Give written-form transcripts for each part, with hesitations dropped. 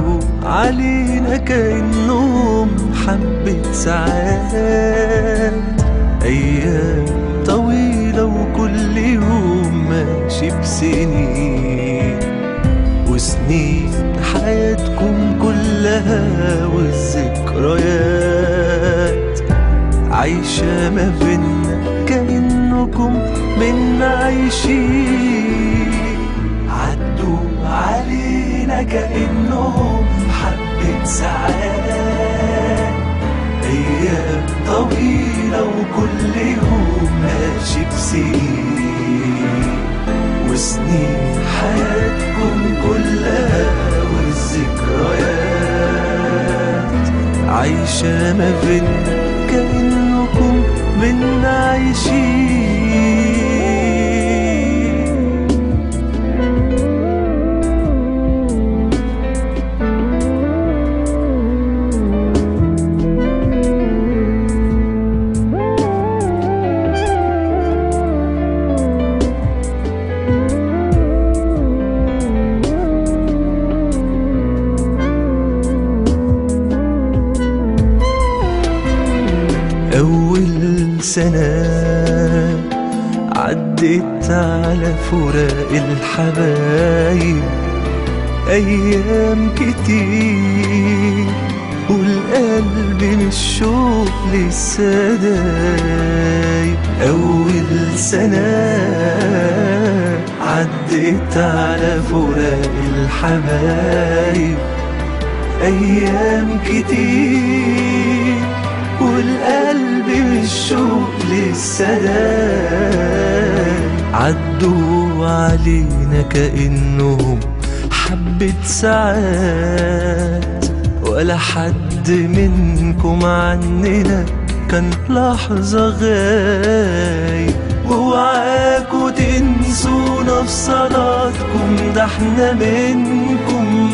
عدوا علينا كأنهم حبة ساعات، أيام طويلة وكل يوم ماشي بسنين، وسنين حياتكم كلها والذكريات عايشة ما بينا كأنكم منا عايشين. عدوا علينا كأنهم حبة ساعات، أيام طويلة وكل يوم ماشي بسنين، وسنين حياتكم كلها والذكريات عايشة ما بينا كأنكم منا عايشين. أول سنة عدت على فراق الحبايب، أيام كتير والقلب من الشوق لسه دايب. أول سنة عدت على فراق الحبايب، أيام كتير والقلب بالشوق لسه دايب. عدوا علينا كأنهم حبة ساعات، ولا حد منكم عننا كان لحظة غايب. ووعاكوا تنسونا في صلاتكم، ده احنا منكم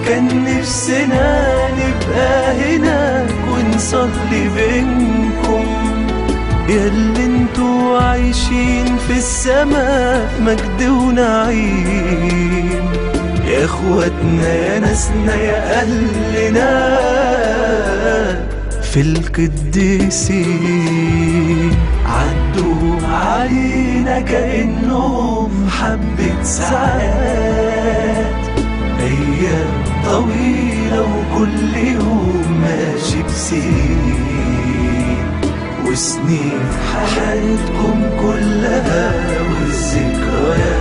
كان نفسنا نبقى هناك ونصلي بينكم، ياللي انتوا عايشين في السماء مجد ونعيم. يا اخواتنا يا ناسنا يا اهلنا في القديسين، عدوا علينا كأنهم حبة ساعات، أيام طويلة وكل يوم ماشي بسنين، وسنين حياتكم كلها والذكريات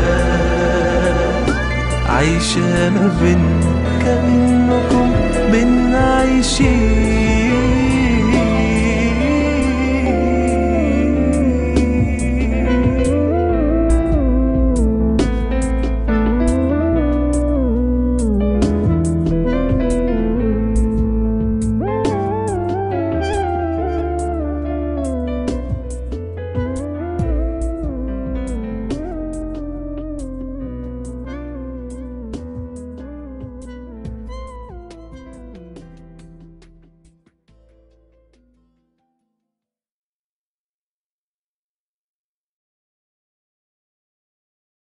عايشة ما بينا كأنكم منا عايشين.